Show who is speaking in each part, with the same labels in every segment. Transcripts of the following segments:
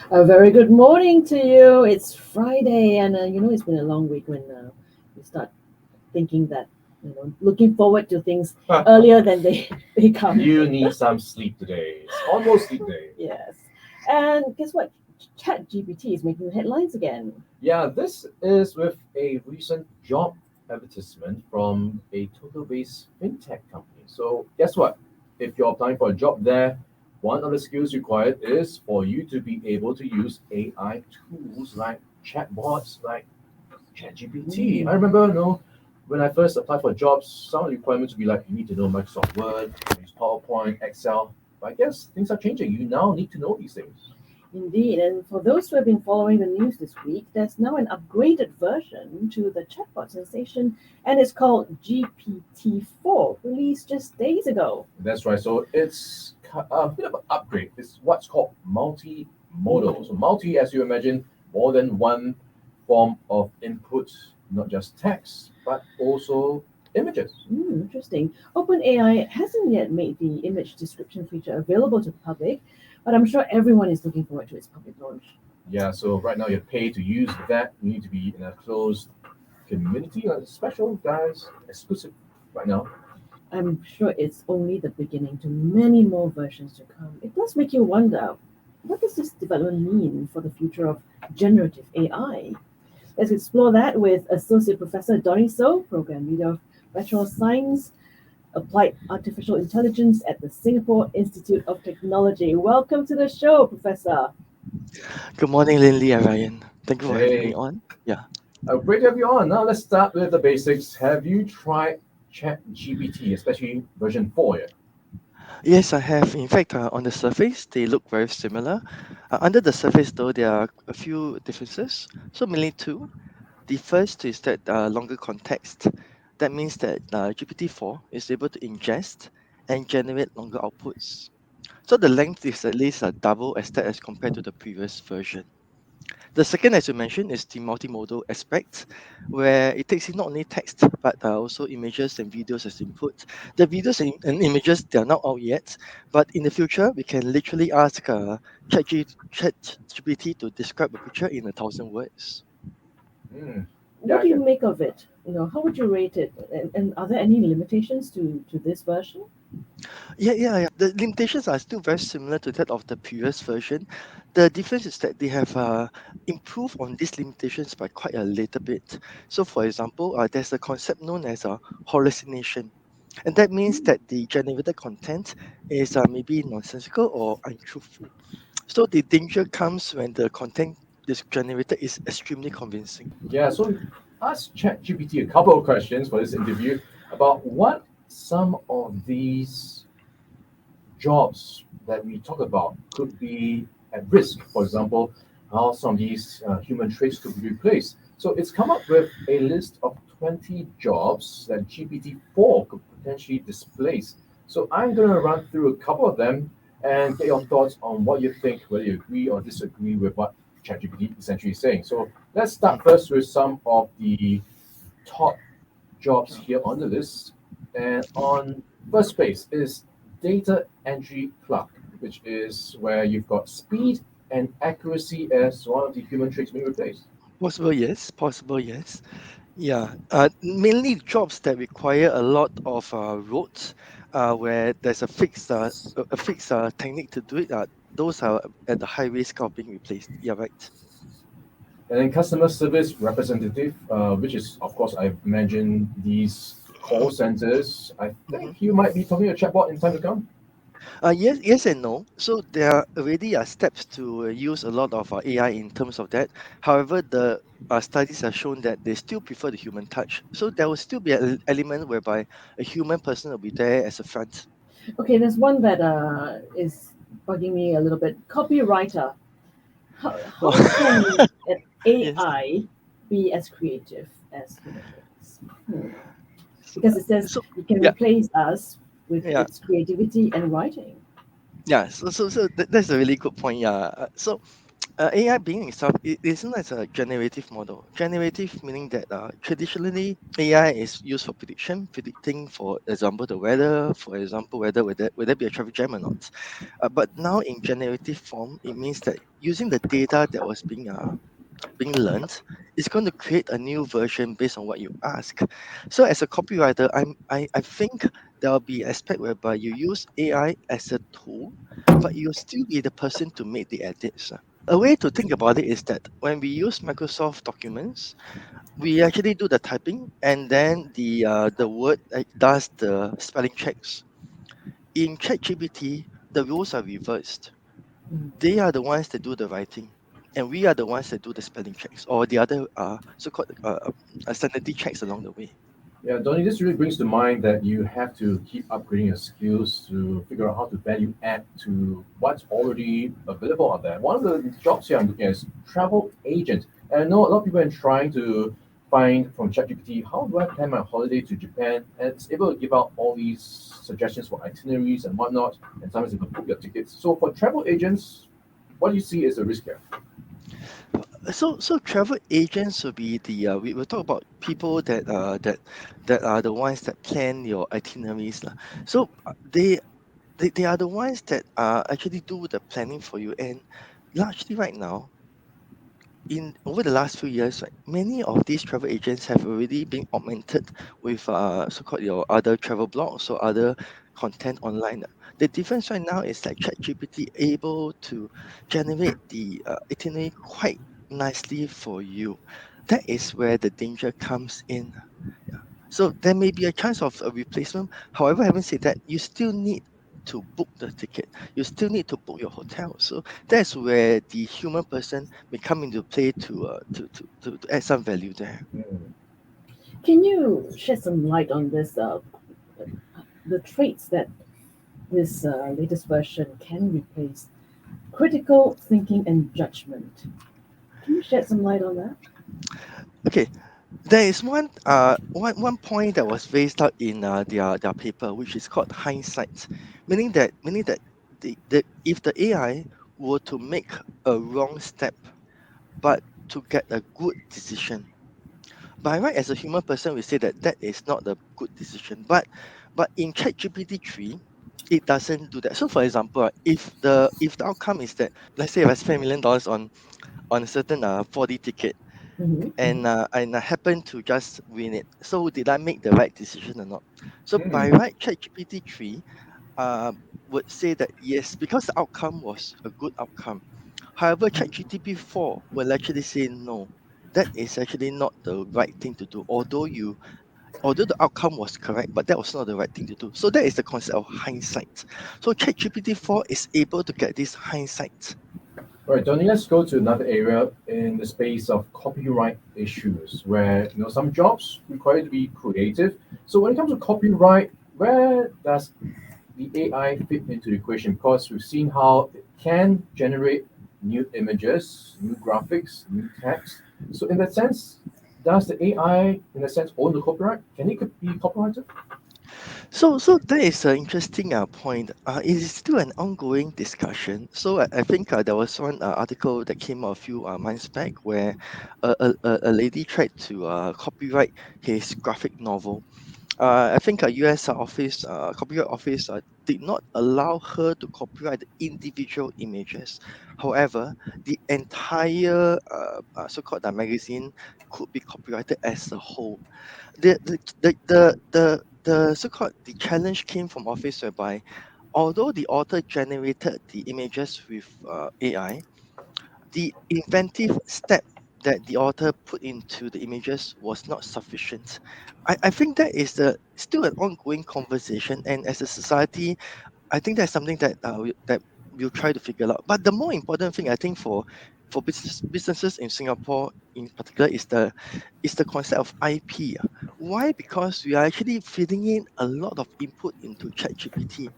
Speaker 1: A very good morning to you. It's Friday, and it's been a long week when we start thinking that, looking forward to things earlier than they come.
Speaker 2: You need some sleep today. It's almost sleep day.
Speaker 1: Yes. And guess what? ChatGPT is making headlines again.
Speaker 2: Yeah, this is with a recent job advertisement from a Tokyo-based fintech company. So guess what? If you're applying for a job there, one of the skills required is for you to be able to use AI tools like chatbots, like ChatGPT. I remember, when I first applied for jobs, some of the requirements would be like you need to know Microsoft Word, use PowerPoint, Excel. But I guess things are changing. You now need to know these things.
Speaker 1: Indeed, and for those who have been following the news this week, there's now an upgraded version to the chatbot sensation, and it's called GPT4, released just days ago.
Speaker 2: That's right. So it's a bit of an upgrade. It's what's called multimodal. So multi, as you imagine, more than one form of input, not just text, but also images.
Speaker 1: Interesting. OpenAI hasn't yet made the image description feature available to the public, but I'm sure everyone is looking forward to its public launch.
Speaker 2: Yeah, so right now you're paid to use that. You need to be in a closed community, special guys, exclusive right now.
Speaker 1: I'm sure it's only the beginning to many more versions to come. It does make you wonder, what does this development mean for the future of generative AI? Let's explore that with Associate Professor Donny Soh, Program Leader of Bachelor of Science, Applied Artificial Intelligence at the Singapore Institute of Technology. Welcome to the show, Professor.
Speaker 3: Good morning, Lynlee and Ryan. Thank you for having me
Speaker 2: Hey,
Speaker 3: on. Yeah.
Speaker 2: great to have you on. Now let's start with the basics. Have you tried ChatGPT, especially version 4 yet?
Speaker 3: Yes, I have. In fact, on the surface, they look very similar. Under the surface, though, there are a few differences. So, mainly two. The first is that longer context. That means that GPT-4 is able to ingest and generate longer outputs. So, the length is at least double as that as compared to the previous version. The second, as you mentioned, is the multimodal aspect, where it takes in not only text but also images and videos as input. The videos and images they are not out yet, but in the future we can literally ask ChatGPT to describe a picture in 1,000 words.
Speaker 2: Mm. Yeah,
Speaker 1: What
Speaker 2: I
Speaker 1: do you
Speaker 2: can.
Speaker 1: make of it? How would you rate it? And are there any limitations to this version?
Speaker 3: Yeah. The limitations are still very similar to that of the previous version. The difference is that they have improved on these limitations by quite a little bit. So, for example, there's a concept known as a hallucination. And that means that the generated content is maybe nonsensical or untruthful. So the danger comes when the content is generated is extremely convincing.
Speaker 2: Yeah, so we asked ChatGPT a couple of questions for this interview about what some of these jobs that we talk about could be at risk. For example, how some of these human traits could be replaced. So it's come up with a list of 20 jobs that GPT-4 could potentially displace. So I'm going to run through a couple of them and get your thoughts on what you think, whether you agree or disagree with what ChatGPT essentially is saying. So let's start first with some of the top jobs here on the list. And on first place is data entry clerk, which is where you've got speed and accuracy as one of the human traits being replaced.
Speaker 3: Possible, yes. Possible, yes. Yeah. Mainly jobs that require a lot of roads, where there's a fixed technique to do it. Those are at the high risk of being replaced. Yeah, right.
Speaker 2: And then customer service representative, which is, of course, I imagine these call centers. I
Speaker 3: Mm-hmm.
Speaker 2: think you might be talking a chatbot in time to come.
Speaker 3: Yes and no. So there are already steps to use a lot of AI in terms of that. However, the studies have shown that they still prefer the human touch. So there will still be an element whereby a human person will be there as a front.
Speaker 1: Okay, there's one that is bugging me a little bit. Copywriter. How
Speaker 3: Oh,
Speaker 1: can an
Speaker 3: yes.
Speaker 1: AI be as creative as human beings?
Speaker 3: So,
Speaker 1: Because it says
Speaker 3: so
Speaker 1: it can
Speaker 3: yeah,
Speaker 1: replace us with
Speaker 3: yeah,
Speaker 1: its creativity and writing.
Speaker 3: yeah. So that's a really good point. Yeah. So AI being itself, it isn't as a generative model. Generative meaning that traditionally AI is used for prediction, predicting, for example, the weather, for example, whether will there be a traffic jam or not. But now in generative form, it means that using the data that was being learned, it's going to create a new version based on what you ask. So as a copywriter, I think there will be aspect whereby you use AI as a tool, but you'll still be the person to make the edits. A way to think about it is that when we use Microsoft Documents, we actually do the typing, and then the word does the spelling checks. In ChatGPT, the rules are reversed.
Speaker 1: Mm.
Speaker 3: They are the ones that do the writing, and we are the ones that do the spelling checks or the other so-called sanity checks along the way.
Speaker 2: Yeah, Donny, this really brings to mind that you have to keep upgrading your skills to figure out how to value add to what's already available out there. One of the jobs here I'm looking at is travel agent. And I know a lot of people are trying to find from ChatGPT how do I plan my holiday to Japan, and it's able to give out all these suggestions for itineraries and whatnot, and sometimes you can book your tickets. So for travel agents, what do you see as the risk here?
Speaker 3: So travel agents will be the we will talk about people that are the ones that plan your itineraries lah. So they are the ones that actually do the planning for you, and largely right now, in over the last few years, right, many of these travel agents have already been augmented with so-called your other travel blogs or other content online. The difference right now is like ChatGPT able to generate the itinerary quite nicely for you. That is where the danger comes in. Yeah. So there may be a chance of a replacement. However, having said that, you still need to book the ticket. You still need to book your hotel. So that's where the human person may come into play to add some value there.
Speaker 2: Hmm.
Speaker 1: Can you shed some light on this? The traits that this latest version can replace: critical thinking and judgment. Can you shed some light on that?
Speaker 3: Okay, there is one point that was raised out in their paper, which is called hindsight, meaning that if the AI were to make a wrong step, but to get a good decision, by right as a human person we say that that is not a good decision, but in ChatGPT 3 it doesn't do that. So for example, if the outcome is that, let's say if I spend $1 million on a certain 4D ticket,
Speaker 1: Mm-hmm.
Speaker 3: and I happen to just win it, so did I make the right decision or not? So by
Speaker 2: Hmm.
Speaker 3: right ChatGPT 3 uh, would say that yes, because the outcome was a good outcome. However, ChatGPT 4 will actually say no. That is actually not the right thing to do. Although the outcome was correct, but that was not the right thing to do. So that is the concept of hindsight. So ChatGPT 4 is able to get this hindsight.
Speaker 2: All right, Tony, let's go to another area in the space of copyright issues where some jobs require you to be creative. So when it comes to copyright, where does the AI fit into the equation? Because we've seen how it can generate new images, new graphics, new text. So in that sense, does the AI, in a sense, own the copyright? Can it be copyrighted?
Speaker 3: So that is an interesting point. It is still an ongoing discussion. So I think there was one article that came out a few months back where a lady tried to copyright his graphic novel. I think a US office, copyright office, did not allow her to copyright the individual images. However, the entire so-called magazine could be copyrighted as a whole. The so-called the challenge came from office whereby, although the author generated the images with AI, the inventive step that the author put into the images was not sufficient. I think that is still an ongoing conversation, and as a society, I think that's something that we'll try to figure out. But the more important thing, I think, for businesses in Singapore in particular is the concept of IP. Why? Because we are actually feeding in a lot of input into ChatGPT,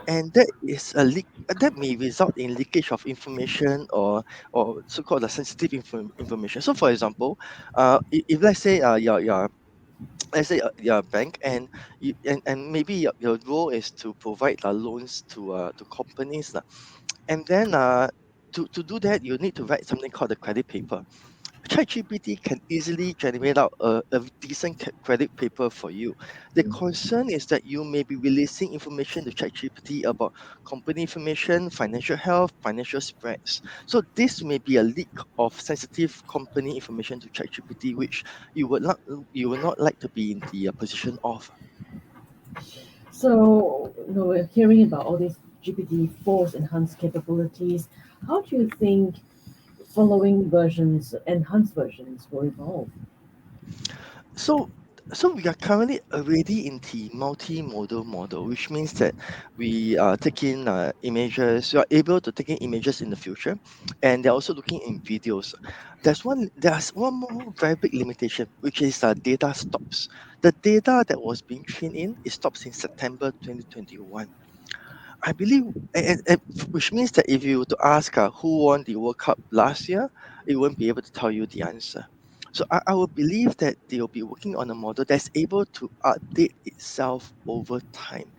Speaker 3: and that is a leak that may result in leakage of information, or so-called the sensitive information. So for example, if let's say you're let's say you're a bank, and and maybe your role is to provide loans to companies lah. And then to do that, you need to write something called a credit paper. ChatGPT can easily generate out a decent credit paper for you. The
Speaker 2: Mm.
Speaker 3: concern is that you may be releasing information to ChatGPT about company information, financial health, financial spreads. So this may be a leak of sensitive company information to ChatGPT, which you would not like to be in the position of.
Speaker 1: So, we're hearing about all these GPT-4's enhanced capabilities. How do you think following versions, enhanced versions, will evolve?
Speaker 3: So, so we are currently already in the multimodal model, which means that we are taking images. We are able to take in images in the future, and they're also looking in videos. There's one more very big limitation, which is data stops. The data that was being trained in is stops in September 2021. I believe, which means that if you were to ask who won the World Cup last year, it won't be able to tell you the answer. So I would believe that they'll be working on a model that's able to update itself over time,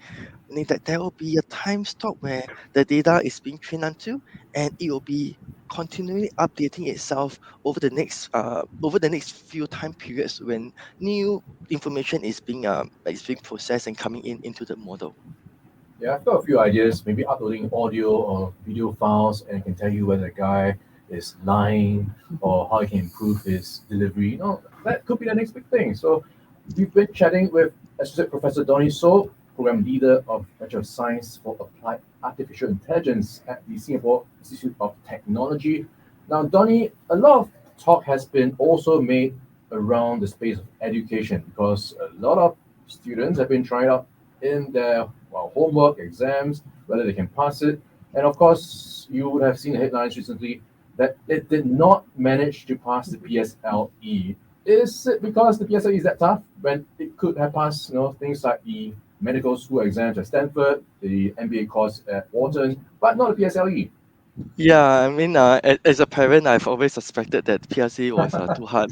Speaker 3: meaning that there will be a time stop where the data is being trained onto, and it will be continually updating itself over the next few time periods when new information is being processed and coming in into the model.
Speaker 2: Yeah, I've got a few ideas. Maybe uploading audio or video files, and it can tell you whether the guy is lying or how he can improve his delivery. That could be the next big thing. So, we've been chatting with Associate Professor Donny Soh, Program Leader of Bachelor of Science for Applied Artificial Intelligence at the Singapore Institute of Technology. Now, Donny, a lot of talk has been also made around the space of education because a lot of students have been trying out in their homework, exams, whether they can pass it. And of course, you would have seen the headlines recently that it did not manage to pass the PSLE. Is it because the PSLE is that tough when it could have passed, things like the medical school exams at Stanford, the MBA course at Wharton, but not the PSLE?
Speaker 3: Yeah, I mean, as a parent, I've always suspected that PRC was too hard.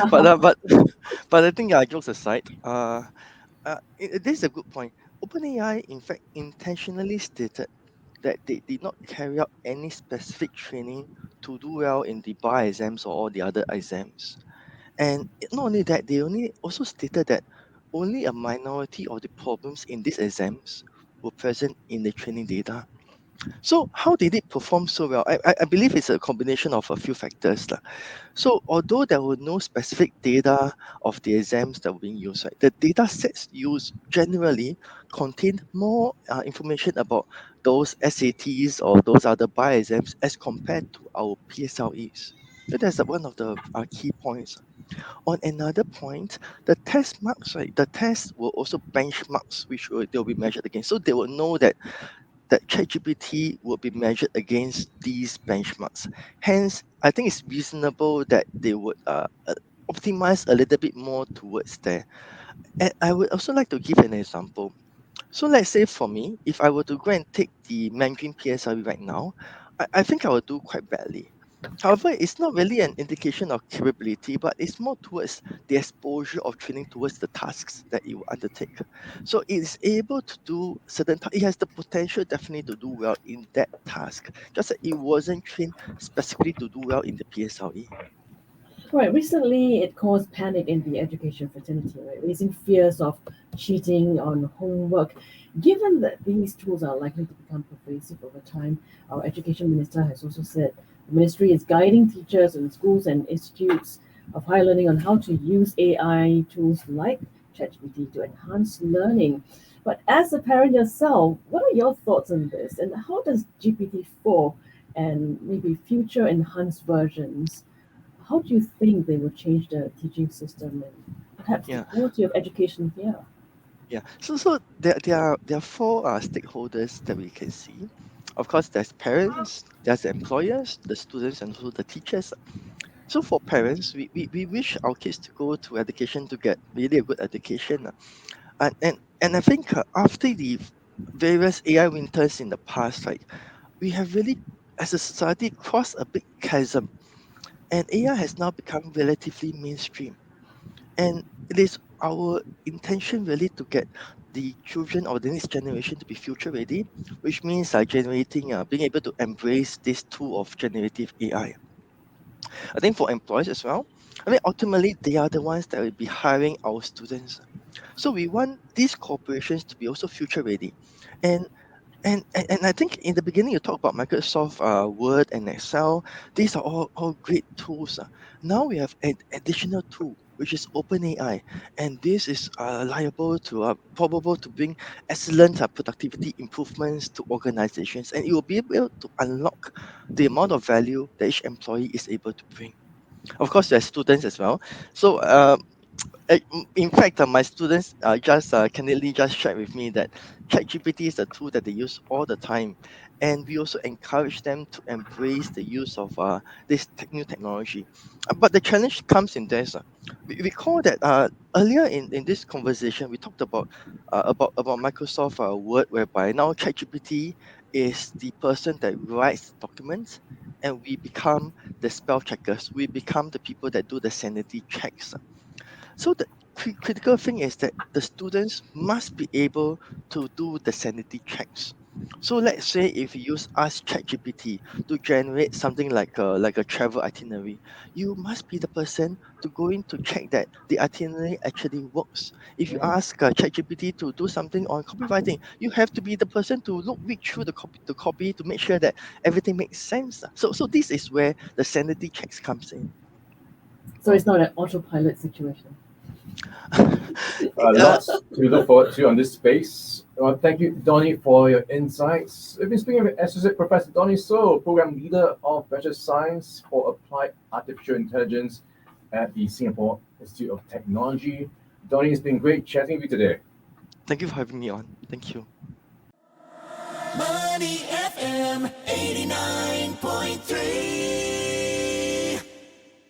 Speaker 3: but uh, but but I think, jokes aside, this is a good point. OpenAI, in fact, intentionally stated that they did not carry out any specific training to do well in the bar exams or all the other exams. And not only that, they only also stated that only a minority of the problems in these exams were present in the training data. So how did it perform so well? I believe it's a combination of a few factors lah. So although there were no specific data of the exams that were being used, right, the data sets used generally contained more information about those SATs or those other bar exams as compared to our PSLEs. So that's one of the key points. On another point, the test marks, right, the tests were also benchmarks they'll be measured against. So they will know that ChatGPT will be measured against these benchmarks. Hence, I think it's reasonable that they would optimize a little bit more towards there. And I would also like to give an example. So let's say for me, if I were to go and take the Mandarin PSLE right now, I think I will do quite badly. However, it's not really an indication of capability, but it's more towards the exposure of training towards the tasks that it will undertake. So it is able to do it has the potential definitely to do well in that task, just that it wasn't trained specifically to do well in the PSLE.
Speaker 1: Right, recently it caused panic in the education fraternity, right, raising fears of cheating on homework. Given that these tools are likely to become pervasive over time, our education minister has also said the ministry is guiding teachers in schools and institutes of higher learning on how to use AI tools like ChatGPT to enhance learning. But as a parent yourself, what are your thoughts on this? And how does GPT-4 and maybe future enhanced versions, how do you think they will change the teaching system and perhaps the
Speaker 3: Yeah.
Speaker 1: quality of education here?
Speaker 3: Yeah. So there are four stakeholders that we can see. Of course, there's parents, there's the employers, the students, and also the teachers. So for parents, we wish our kids to go to education to get really a good education. And I think after the various AI winters in the past, right, we have really, as a society, crossed a big chasm, and AI has now become relatively mainstream. And it is our intention really to get the children or the next generation to be future ready, which means being able to embrace this tool of generative AI. I think for employers as well, I mean, ultimately, they are the ones that will be hiring our students. So we want these corporations to be also future ready. And and I think in the beginning you talk about Microsoft Word and Excel. These are all great tools. Now we have an additional tool which is Open AI, and this is liable to probable to bring excellent productivity improvements to organizations, and it will be able to unlock the amount of value that each employee is able to bring. Of course, there's students as well. So in fact, my students just candidly just shared with me that ChatGPT is a tool that they use all the time, and we also encourage them to embrace the use of this new technology. But the challenge comes in this. We recall that earlier in this conversation, we talked about Microsoft Word, whereby now ChatGPT is the person that writes documents, and we become the spell checkers. We become the people that do the sanity checks. So the critical thing is that the students must be able to do the sanity checks. So let's say if you use Ask ChatGPT to generate something like a travel itinerary, you must be the person to go in to check that the itinerary actually works. If you
Speaker 2: Mhm.
Speaker 3: ask ChatGPT to do something on copywriting, you have to be the person to read through the copy to make sure that everything makes sense. So this is where the sanity checks comes in.
Speaker 1: So it's not an autopilot situation.
Speaker 3: Uh,
Speaker 2: Lots to look forward to on this space. Thank you, Donny, for your insights. We've been speaking with Associate Professor Donny Soh, Program Leader of Bachelor Science for Applied Artificial Intelligence at the Singapore Institute of Technology. Donny, it's been great chatting with you today.
Speaker 3: Thank you for having me on. Thank you.
Speaker 4: Money FM 89.3.